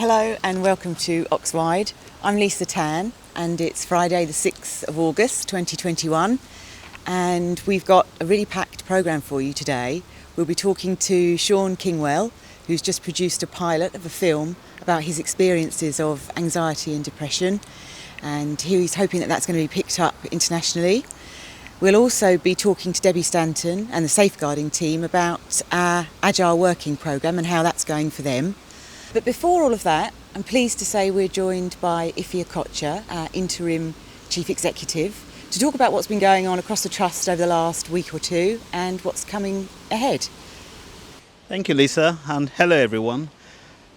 Hello and welcome to Oxwide. I'm Lisa Tan and it's Friday the 6th of August 2021 and we've got a really packed programme for you today. We'll be talking to Sean Kingwell, who's just produced a pilot of a film about his experiences of anxiety and depression, and he's hoping that that's going to be picked up internationally. We'll also be talking to Debbie Stanton and the safeguarding team about our Agile Working programme and how that's going for them. But before all of that, I'm pleased to say we're joined by Ify Okocha, our Interim Chief Executive, to talk about what's been going on across the Trust over the last week or two and what's coming ahead. Thank you, Lisa, and hello everyone.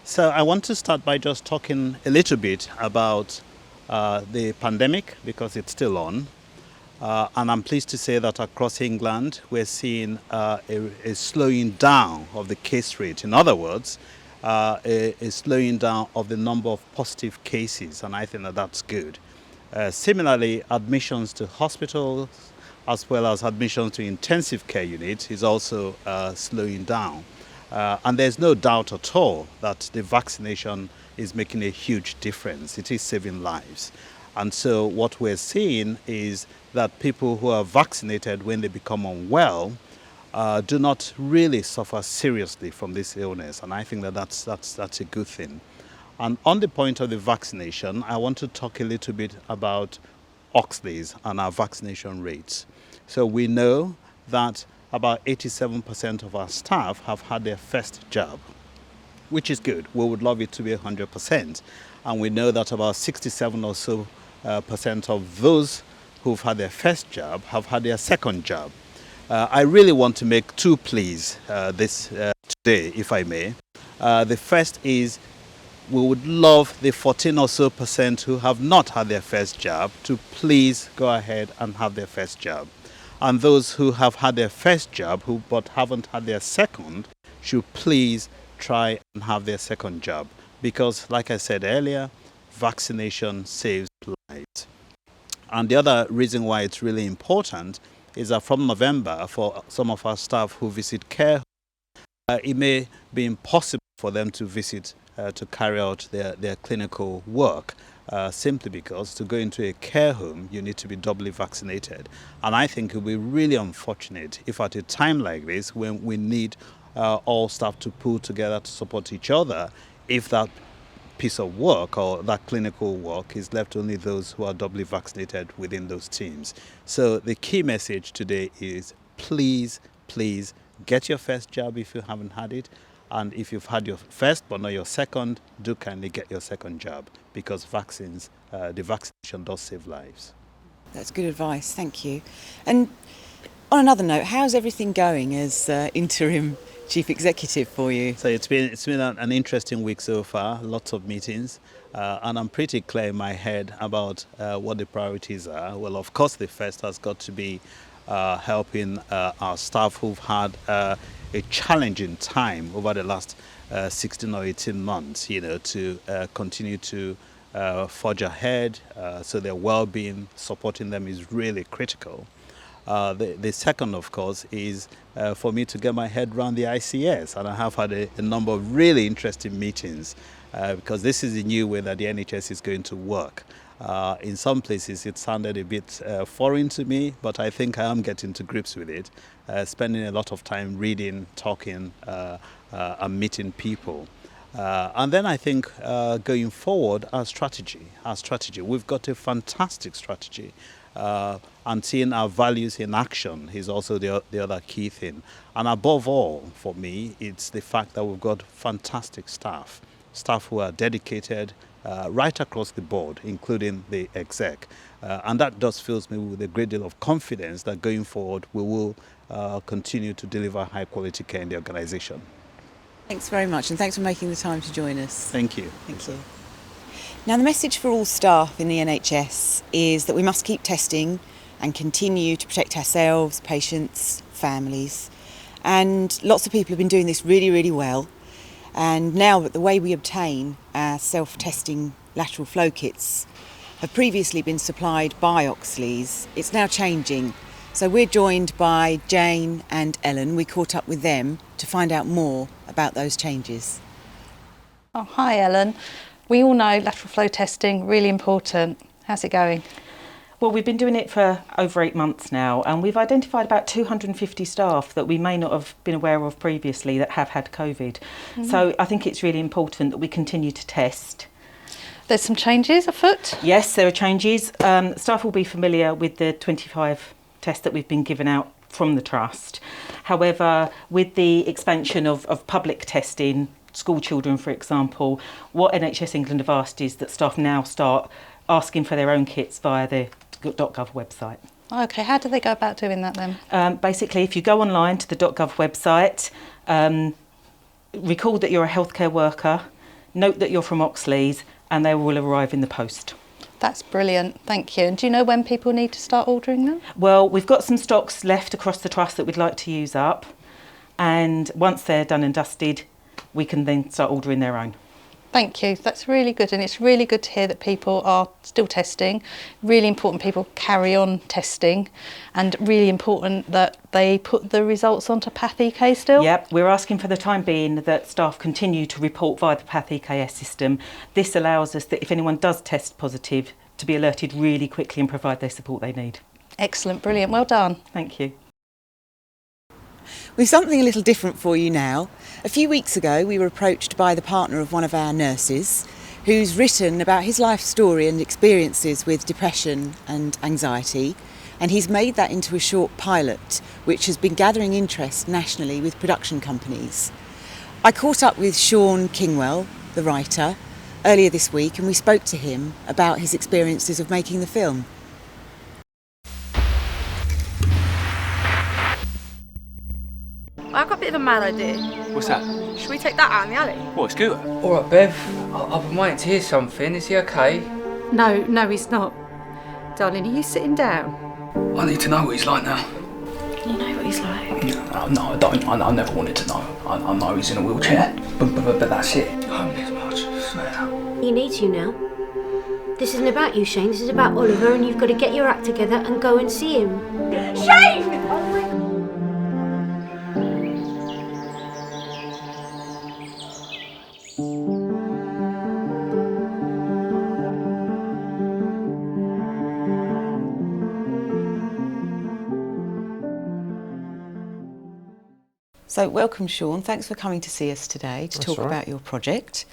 So I want to start by just talking a little bit about the pandemic, because it's still on. And I'm pleased to say that across England we're seeing a slowing down of the case rate. In other words, a slowing down of the number of positive cases, and I think that that's good. Similarly, admissions to hospitals as well as admissions to intensive care units is also slowing down. And there's no doubt at all that the vaccination is making a huge difference. It is saving lives. And so what we're seeing is that people who are vaccinated, when they become unwell, do not really suffer seriously from this illness, and I think that that's a good thing. And on the point of the vaccination, I want to talk a little bit about Oxleys and our vaccination rates. So we know that about 87% of our staff have had their first jab, which is good. We would love it to be 100%. And we know that about 67 or so percent of those who've had their first jab have had their second jab. I really want to make two pleas today, if I may. The first is we would love the 14 or so percent who have not had their first jab to please go ahead and have their first jab. And those who have had their first jab but haven't had their second should please try and have their second jab. Because, like I said earlier, vaccination saves lives. And the other reason why it's really important is that from November, for some of our staff who visit care, it may be impossible for them to visit to carry out their clinical work, simply because to go into a care home, you need to be doubly vaccinated. And I think it would be really unfortunate if at a time like this, when we need all staff to pull together to support each other, if that piece of work or that clinical work is left only those who are doubly vaccinated within those teams. So the key message today is please get your first jab if you haven't had it, and if you've had your first but not your second, do kindly get your second jab, because the vaccination does save lives. That's good advice, thank you. And on another note, how's everything going as interim Chief Executive for you? So it's been an interesting week so far, lots of meetings, and I'm pretty clear in my head about what the priorities are. Well, of course, the first has got to be helping our staff who've had a challenging time over the last 16 or 18 months, to continue to forge ahead, so their well-being, supporting them is really critical. The second, of course, is for me to get my head around the ICS, and I have had a number of really interesting meetings because this is a new way that the NHS is going to work. In some places it sounded a bit foreign to me, but I think I am getting to grips with it, spending a lot of time reading, talking and meeting people. And then I think going forward, our strategy. We've got a fantastic strategy. And seeing our values in action is also the other key thing. And above all, for me, it's the fact that we've got fantastic staff who are dedicated right across the board, including the exec. And that does fill me with a great deal of confidence that going forward we will continue to deliver high quality care in the organisation. Thanks very much, and thanks for making the time to join us. Thank you. Thank you. Now, the message for all staff in the NHS is that we must keep testing and continue to protect ourselves, patients, families. And lots of people have been doing this really, really well. And now that the way we obtain our self-testing lateral flow kits have previously been supplied by Oxleys, it's now changing. So we're joined by Jane and Ellen. We caught up with them to find out more about those changes. Oh, hi Ellen. We all know lateral flow testing, really important. How's it going? Well, we've been doing it for over 8 months now, and we've identified about 250 staff that we may not have been aware of previously that have had COVID. So I think it's really important that we continue to test. There's some changes afoot? Yes, there are changes. Staff will be familiar with the 25 tests that we've been given out from the Trust. However, with the expansion of public testing, school children, for example, what NHS England have asked is that staff now start asking for their own kits via the .gov website. Okay, how do they go about doing that then? Basically, if you go online to the .gov website, record that you're a healthcare worker, note that you're from Oxley's, and they will arrive in the post. That's brilliant, thank you. And do you know when people need to start ordering them? Well, we've got some stocks left across the Trust that we'd like to use up, and once they're done and dusted, we can then start ordering their own. Thank you, that's really good, and it's really good to hear that people are still testing. Really important people carry on testing, and really important that they put the results onto PathEK still. Yep, we're asking for the time being that staff continue to report via the PathEKS system. This allows us that if anyone does test positive, to be alerted really quickly and provide their support they need. Excellent, brilliant, well done. Thank you. We've something a little different for you now. A few weeks ago we were approached by the partner of one of our nurses who's written about his life story and experiences with depression and anxiety, and he's made that into a short pilot which has been gathering interest nationally with production companies. I caught up with Sean Kingwell, the writer, earlier this week, and we spoke to him about his experiences of making the film. I've got a bit of a mad idea. What's that? Should we take that out in the alley? What, a scooter? All right, Bev. I've been waiting to hear something. Is he okay? No, he's not. Darling, are you sitting down? I need to know what he's like now. You know what he's like. No, I don't. I never wanted to know. I know he's in a wheelchair, but that's it. I haven't as much. I swear. He needs you now. This isn't about you, Shane. This is about Oliver, and you've got to get your act together and go and see him. Shane! So welcome Sean, thanks for coming to see us today to talk about your project.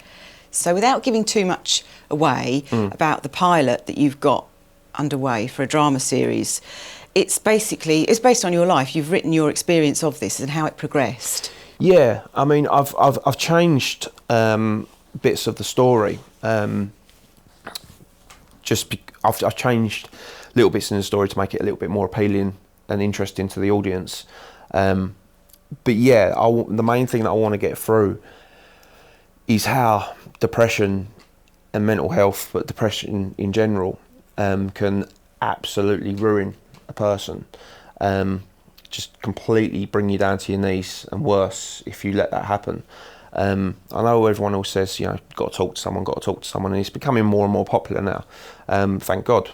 So without giving too much away about the pilot that you've got underway for a drama series, it's based on your life. You've written your experience of this and how it progressed. Yeah, I mean, I've changed bits of the story. I've changed little bits in the story to make it a little bit more appealing and interesting to the audience. But yeah, the main thing that I want to get through is how depression and mental health, but depression in general, can absolutely ruin a person. Just completely bring you down to your knees, and worse if you let that happen. I know everyone else says, got to talk to someone, and it's becoming more and more popular now. Thank God,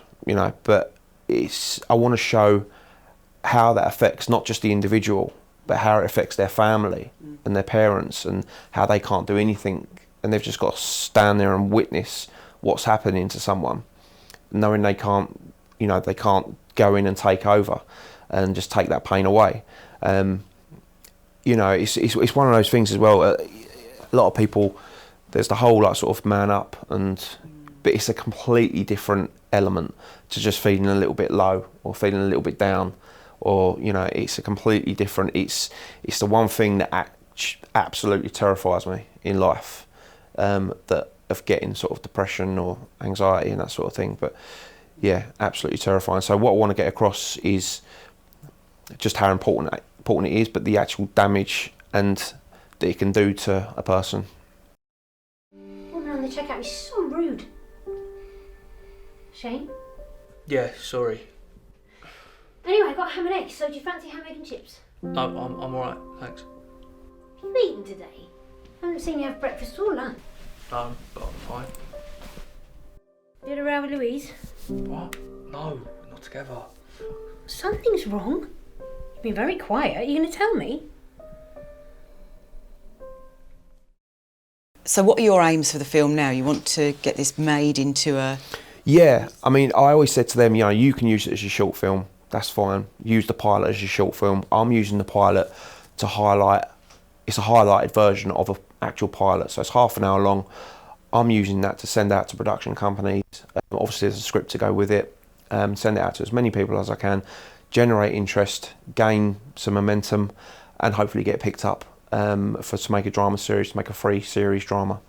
but I want to show how that affects not just the individual, but how it affects their family and their parents, and how they can't do anything, and they've just got to stand there and witness what's happening to someone, knowing they can't go in and take over and just take that pain away. It's one of those things as well. A lot of people, there's the whole sort of man up, but it's a completely different element to just feeling a little bit low or feeling a little bit down. Or it's a completely different. It's the one thing that absolutely terrifies me in life, that of getting sort of depression or anxiety and that sort of thing. But yeah, absolutely terrifying. So what I want to get across is just how important it is, but the actual damage and that it can do to a person. Oh no, the checkout is so rude. Shane? Yeah, sorry. Anyway, I got ham and eggs, so do you fancy ham, egg and chips? No, I'm alright, thanks. Have you eaten today? I haven't seen you have breakfast or lunch. No, but I'm fine. You had a row with Louise? What? No, we're not together. Something's wrong. You've been very quiet. Are you going to tell me? So what are your aims for the film now? You want to get this made into a... Yeah, I mean, I always said to them, you know, you can use it as your short film, that's fine. Use the pilot as your short film. I'm using the pilot to highlight, it's a highlighted version of an actual pilot, so it's half an hour long. I'm using that to send out to production companies. Obviously there's a script to go with it. Send it out to as many people as I can, generate interest, gain some momentum, and hopefully get picked up to make a drama series, to make a free series drama.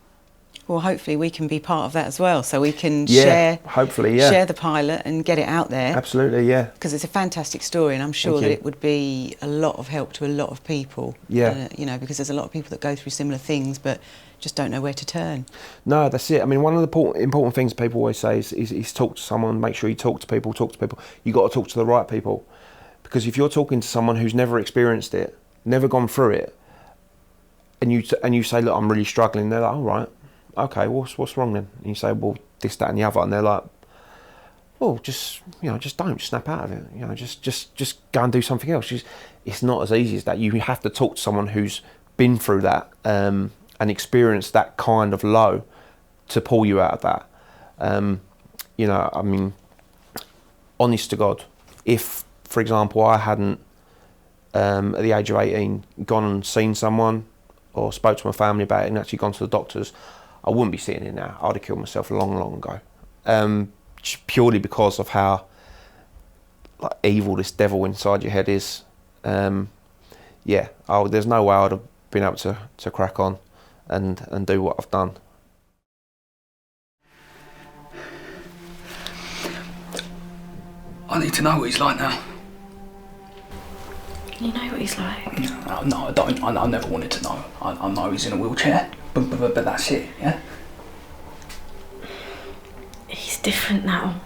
Well, hopefully we can be part of that as well, so we can share the pilot and get it out there. Absolutely, yeah. Because it's a fantastic story, and I'm sure that it would be a lot of help to a lot of people. Yeah. You know, because there's a lot of people that go through similar things, but just don't know where to turn. No, that's it. I mean, one of the important things people always say is talk to someone. Make sure you talk to people. You got to talk to the right people, because if you're talking to someone who's never experienced it, never gone through it, and you say, look, I'm really struggling, they're like, all right. Okay, what's wrong then? And you say, well, this, that, and the other, and they're like, well, just don't snap out of it. You know, just go and do something else. It's not as easy as that. You have to talk to someone who's been through that and experienced that kind of low to pull you out of that. You know, I mean, honest to God, if, for example, I hadn't at the age of 18 gone and seen someone or spoke to my family about it and actually gone to the doctors, I wouldn't be sitting here now. I'd have killed myself a long, long ago. Purely because of how evil this devil inside your head is. Yeah, there's no way I'd have been able to crack on and do what I've done. I need to know what he's like now. You know what he's like? No, I don't. I never wanted to know. I know he's in a wheelchair, but that's it, yeah? He's different now.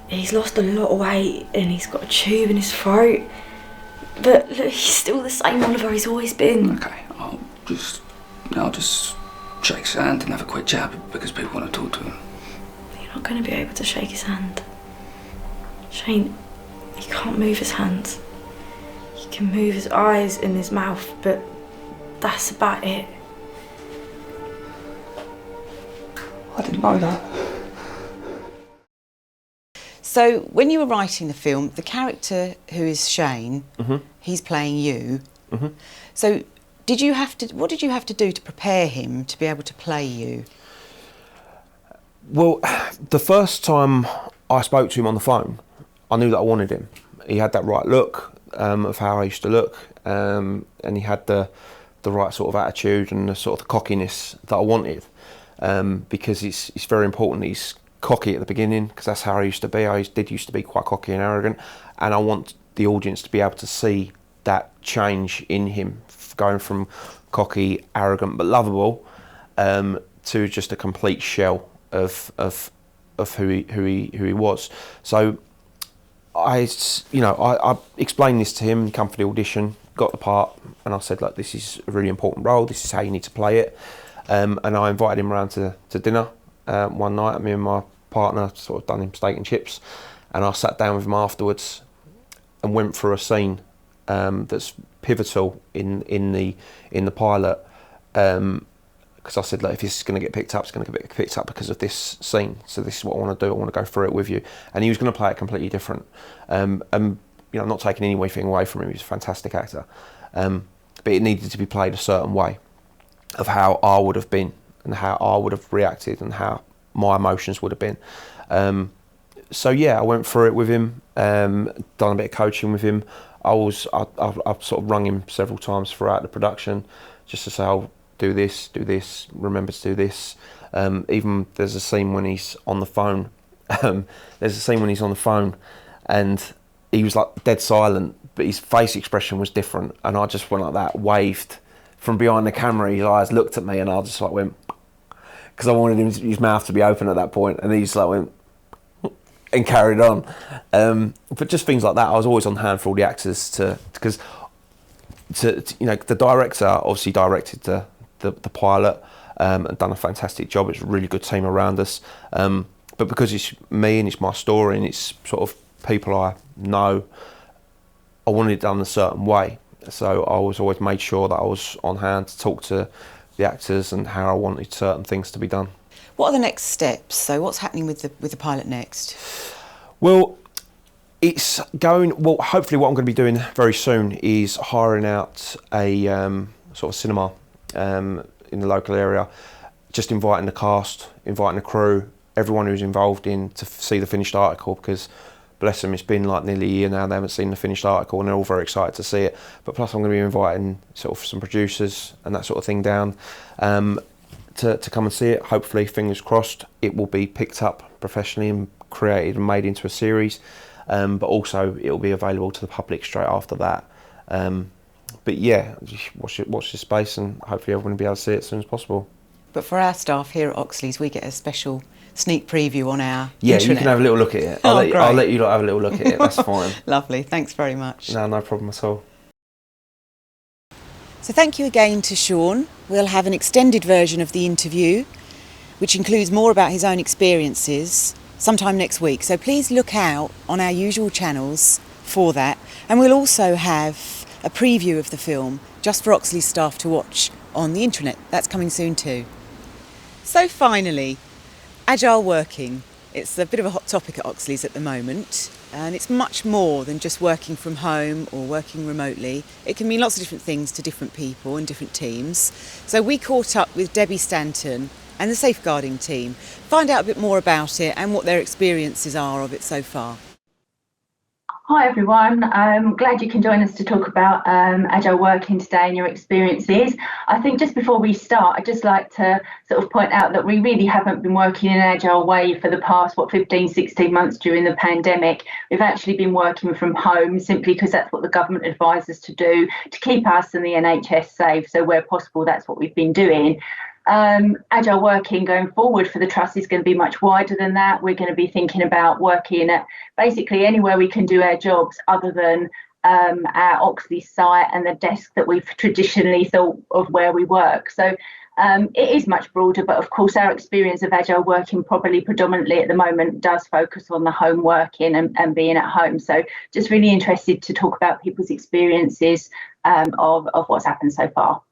He's lost a lot of weight and he's got a tube in his throat. But look, he's still the same Oliver he's always been. Okay, I'll just shake his hand and have a quick chat because people want to talk to him. You're not going to be able to shake his hand. Shane, he can't move his hands. He can move his eyes and his mouth, but that's about it. I didn't know that. So when you were writing the film, the character who is Shane, he's playing you. So what did you have to do to prepare him to be able to play you? Well, the first time I spoke to him on the phone, I knew that I wanted him. He had that right look of how I used to look, and he had the right sort of attitude and the sort of the cockiness that I wanted, because it's very important he's cocky at the beginning, because that's how I used to be. I used to be quite cocky and arrogant, and I want the audience to be able to see that change in him, going from cocky, arrogant but lovable to just a complete shell of who he was. So I explained this to him, come for the audition, got the part, and I said, look, this is a really important role, this is how you need to play it. And I invited him around to dinner one night. Me and my partner sort of done him steak and chips, and I sat down with him afterwards and went through a scene that's pivotal in the pilot, because I said, look, if this is going to get picked up, it's going to get picked up because of this scene. So this is what I want to do. I want to go through it with you. And he was going to play it completely different. And I'm not taking anything away from him. He's a fantastic actor, but it needed to be played a certain way of how I would have been and how I would have reacted and how my emotions would have been. So yeah, I went through it with him, done a bit of coaching with him. I've sort of rung him several times throughout the production just to say, I'll do this, remember to do this. Even there's a scene when he's on the phone. And he was like dead silent, but his face expression was different. And I just went like that, waved from behind the camera. His eyes looked at me, and I just like went, because I wanted his mouth to be open at that point, and he just like went and carried on. But just things like that, I was always on hand for all the actors because the director obviously directed the pilot and done a fantastic job. It's a really good team around us. But because it's me and it's my story and it's sort of people I know, I wanted it done a certain way. So I was always made sure that I was on hand to talk to the actors and how I wanted certain things to be done. What are the next steps? So what's happening with the pilot next? Well, it's going, well, hopefully what I'm going to be doing very soon is hiring out a sort of cinema in the local area, just inviting the cast, inviting the crew, everyone who's involved in to see the finished article, because bless them, it's been like nearly a year now, they haven't seen the finished article and they're all very excited to see it. But plus I'm going to be inviting sort of some producers and that sort of thing down to come and see it. Hopefully, fingers crossed, it will be picked up professionally and created and made into a series, but also it will be available to the public straight after that. But yeah, watch your space and hopefully everyone will be able to see it as soon as possible. But for our staff here at Oxley's, we get a special sneak preview on our Yeah, intranet. you can have a little look at it. I'll let you lot have a little look at it, that's fine. Lovely, thanks very much. No problem at all. So thank you again to Sean. We'll have an extended version of the interview, which includes more about his own experiences, sometime next week. So please look out on our usual channels for that. And we'll also have a preview of the film just for Oxley staff to watch on the intranet. That's coming soon too. So finally, Agile Working. It's a bit of a hot topic at Oxley's at the moment, and it's much more than just working from home or working remotely. It can mean lots of different things to different people and different teams. So we caught up with Debbie Stanton and the safeguarding team, find out a bit more about it and what their experiences are of it so far. Hi everyone, I'm glad you can join us to talk about Agile Working today and your experiences. I think just before we start, I'd just like to sort of point out that we really haven't been working in an Agile way for the past, 15, 16 months during the pandemic. We've actually been working from home simply because that's what the government advised us to do to keep us and the NHS safe. So where possible, that's what we've been doing. Agile Working going forward for the Trust is going to be much wider than that. We're going to be thinking about working at basically anywhere we can do our jobs other than our Oxley site and the desk that we've traditionally thought of where we work. So it is much broader, but of course our experience of Agile Working probably predominantly at the moment does focus on the home working and being at home. So just really interested to talk about people's experiences of what's happened so far.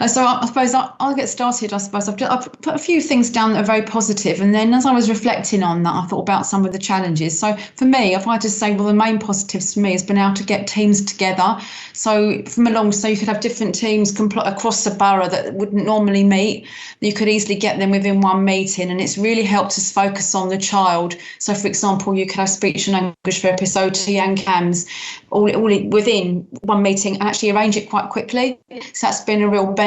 So I suppose I'll get started. I've put a few things down that are very positive, and then as I was reflecting on that, I thought about some of the challenges. So for me, if I just say, well, the main positives for me has been able to get teams together. So you could have different teams across the borough that wouldn't normally meet. You could easily get them within one meeting, and it's really helped us focus on the child. So for example, you could have speech and language therapists, OT and CAMS, all within one meeting, and actually arrange it quite quickly. So that's been a real benefit.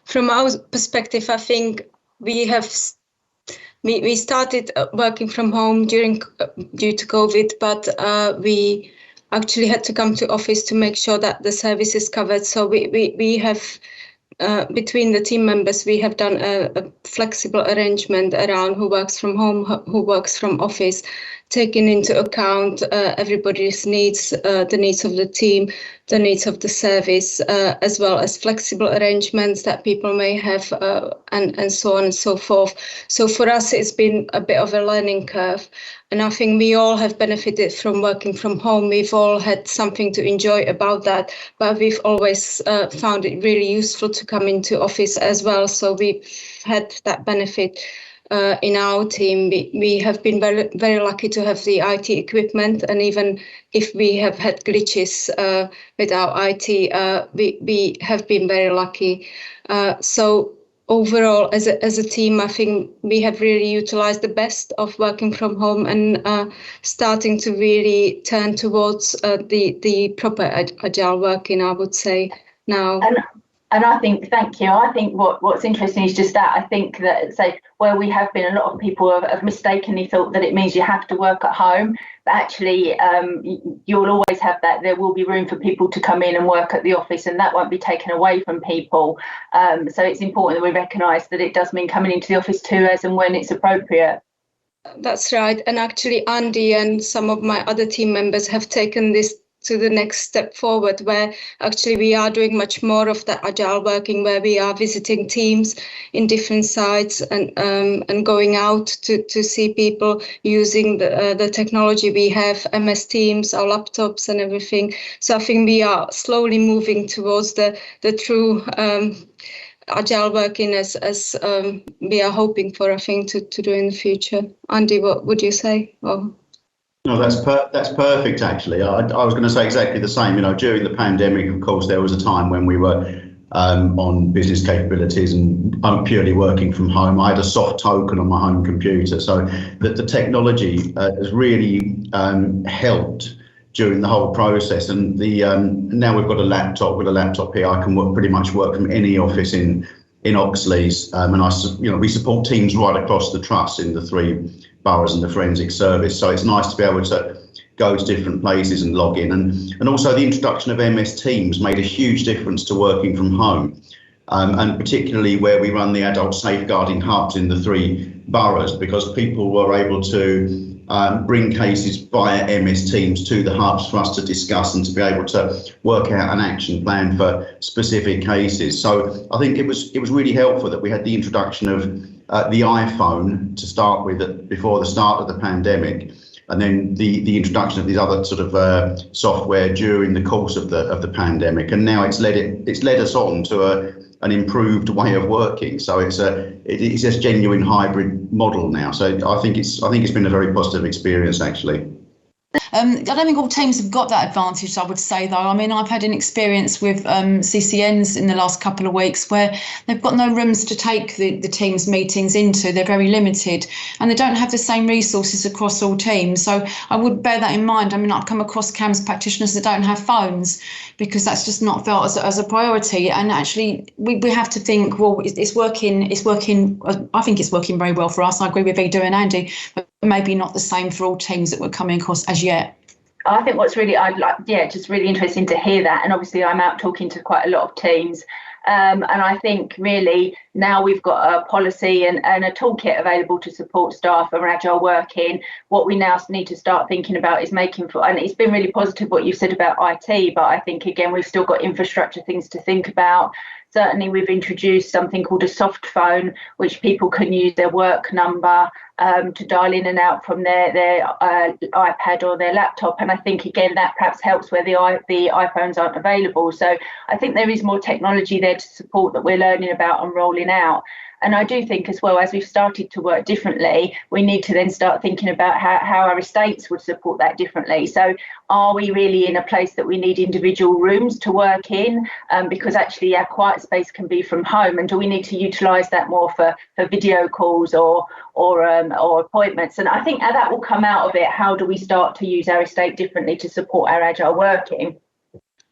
From our perspective, I think we started working from home due to COVID, but we actually had to come to office to make sure that the service is covered. So we have between the team members, we have done a flexible arrangement around who works from home, who works from office, taking into account everybody's needs, the needs of the team, the needs of the service, as well as flexible arrangements that people may have, and so on and so forth. So for us, it's been a bit of a learning curve. And I think we all have benefited from working from home. We've all had something to enjoy about that, but we've always found it really useful to come into office as well. So we've had that benefit. In our team, we have been very, very lucky to have the IT equipment, and even if we have had glitches with our IT, we have been very lucky. So overall, as a team, I think we have really utilised the best of working from home and starting to really turn towards the proper agile working, I would say now. And I think, thank you. I think what's interesting is just that I think that, say, where we have been, a lot of people have mistakenly thought that it means you have to work at home, but actually you'll always have that. There will be room for people to come in and work at the office, and that won't be taken away from people. So it's important that we recognise that it does mean coming into the office too, as and when it's appropriate. That's right. And actually, Andy and some of my other team members have taken this to the next step forward, where actually we are doing much more of the agile working, where we are visiting teams in different sites and going out to see people using the technology we have, MS Teams, our laptops and everything. So I think we are slowly moving towards the true agile working as we are hoping for, I think, to do in the future. Andy, what would you say? No, that's perfect, actually. I was going to say exactly the same. During the pandemic, of course, there was a time when we were on business capabilities and I'm purely working from home. I had a soft token on my home computer. So the technology has really helped during the whole process. And now we've got a laptop. With a laptop here, I can pretty much work from any office in Oxley's. And we support teams right across the trust in the 3 boroughs and the forensic service. So it's nice to be able to go to different places and log in. And also the introduction of MS Teams made a huge difference to working from home. And particularly where we run the adult safeguarding hubs in the 3 boroughs, because people were able to bring cases via MS Teams to the hubs for us to discuss and to be able to work out an action plan for specific cases. So I think it was really helpful that we had the introduction of the iPhone to start with before the start of the pandemic, and then the introduction of these other sort of software during the course of the pandemic, and now it's led us on to an improved way of working. So it's a genuine hybrid model now. So I think it's been a very positive experience, actually. I don't think all teams have got that advantage, I would say, though. I mean, I've had an experience with CCNs in the last couple of weeks where they've got no rooms to take the teams' meetings into. They're very limited and they don't have the same resources across all teams. So I would bear that in mind. I mean, I've come across CAMS practitioners that don't have phones because that's just not felt as a priority. And actually, we have to think, well, it's working. I think it's working very well for us. I agree with Vida and Andy, but maybe not the same for all teams that we're coming across as yet. I think what's really, just really interesting to hear that. And obviously I'm out talking to quite a lot of teams. And I think really now we've got a policy and a toolkit available to support staff around agile working. What we now need to start thinking about is and it's been really positive what you've said about IT, but I think, again, we've still got infrastructure things to think about. Certainly, we've introduced something called a soft phone, which people can use their work number to dial in and out from their iPad or their laptop. And I think, again, that perhaps helps where the iPhones aren't available. So I think there is more technology there to support that we're learning about and rolling out. And I do think as well, as we've started to work differently, we need to then start thinking about how our estates would support that differently. So are we really in a place that we need individual rooms to work in? Because actually our quiet space can be from home. And do we need to utilise that more for video calls or appointments? And I think that will come out of it. How do we start to use our estate differently to support our agile working?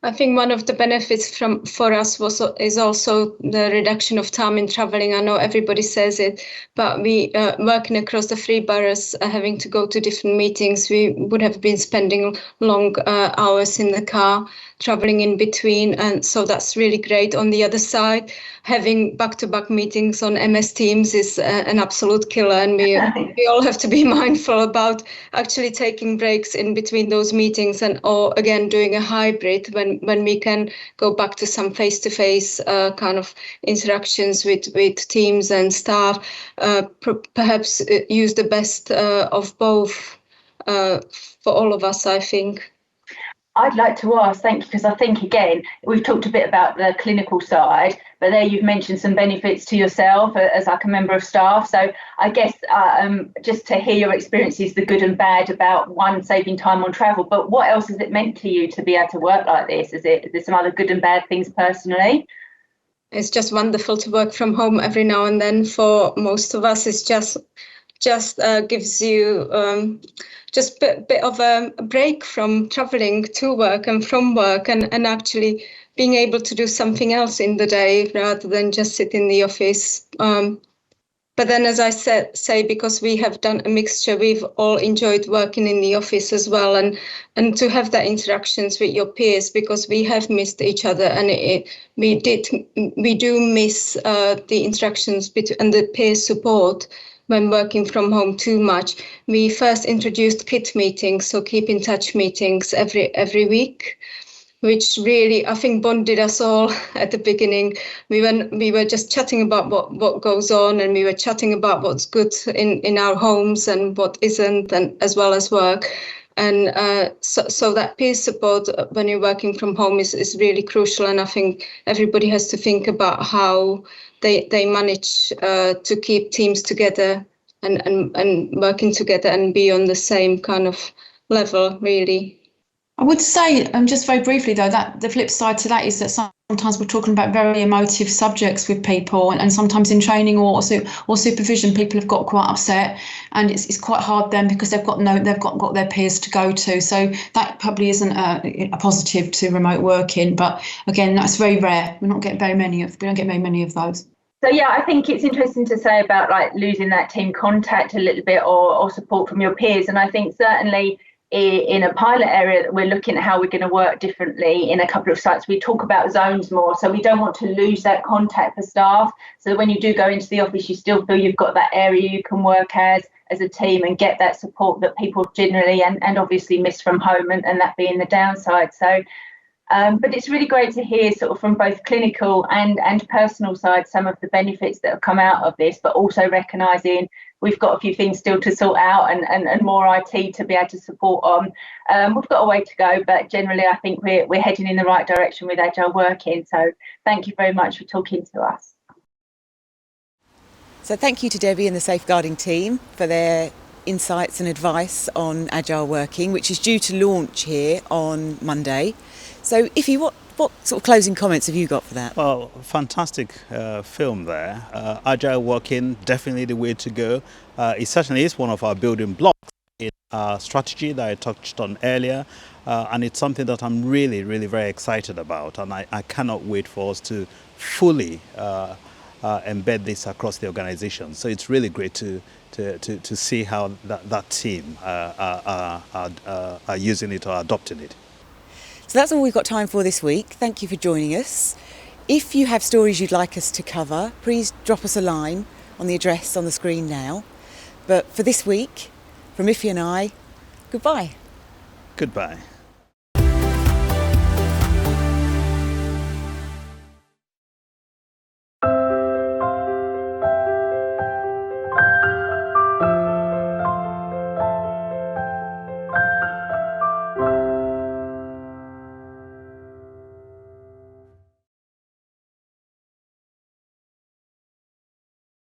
I think one of the benefits for us is also the reduction of time in travelling. I know everybody says it, but we working across the 3 boroughs, having to go to different meetings, we would have been spending long hours in the car, travelling in between, and so that's really great. On the other side, having back-to-back meetings on MS Teams is an absolute killer, and we all have to be mindful about actually taking breaks in between those meetings, or again doing a hybrid when we can go back to some face-to-face kind of interactions with teams and staff. Perhaps use the best of both for all of us, I think. I'd like to ask, thank you, because I think, again, we've talked a bit about the clinical side, but there you've mentioned some benefits to yourself as like a member of staff. So I guess just to hear your experiences, the good and bad about, one, saving time on travel, but what else has it meant to you to be able to work like this? Is there some other good and bad things personally? It's just wonderful to work from home every now and then. For most of us, it's just gives you just a bit of a break from traveling to work and from work, and actually being able to do something else in the day rather than just sit in the office. But then, as I say, because we have done a mixture, we've all enjoyed working in the office as well, and to have that interactions with your peers, because we have missed each other, and we do miss the interactions and the peer support when working from home too much. We first introduced KIT meetings, so keep in touch meetings every week, which really, I think, bonded us all at the beginning. We were just chatting about what goes on, and we were chatting about what's good in our homes and what isn't, and as well as work. And so that peer support when you're working from home is really crucial. And I think everybody has to think about how they manage to keep teams together and working together and be on the same kind of level, really. I would say, just very briefly though, that the flip side to that is that sometimes we're talking about very emotive subjects with people, and sometimes in training or supervision, people have got quite upset, and it's quite hard then because they've got their peers to go to. So that probably isn't a positive to remote working. But again, that's very rare. We don't get very many of those. So yeah, I think it's interesting to say about like losing that team contact a little bit or support from your peers, and I think certainly in a pilot area that we're looking at how we're going to work differently in a couple of sites. We talk about zones more, so we don't want to lose that contact for staff. So when you do go into the office, you still feel you've got that area you can work as a team and get that support that people generally and obviously miss from home, and that being the downside. So but it's really great to hear sort of from both clinical and personal side some of the benefits that have come out of this, but also recognising we've got a few things still to sort out and more IT to be able to support on. We've got a way to go, but generally I think we're heading in the right direction with Agile Working. So thank you very much for talking to us. So thank you to Debbie and the safeguarding team for their insights and advice on Agile Working, which is due to launch here on Monday. So Ify, what sort of closing comments have you got for that? Well, fantastic film there. Agile Working, definitely the way to go. It certainly is one of our building blocks in our strategy that I touched on earlier. And it's something that I'm really, really very excited about. And I cannot wait for us to fully embed this across the organization. So it's really great to see how that team are using it or adopting it. So that's all we've got time for this week. Thank you for joining us. If you have stories you'd like us to cover, please drop us a line on the address on the screen now. But for this week, from Ify and I, goodbye. Goodbye.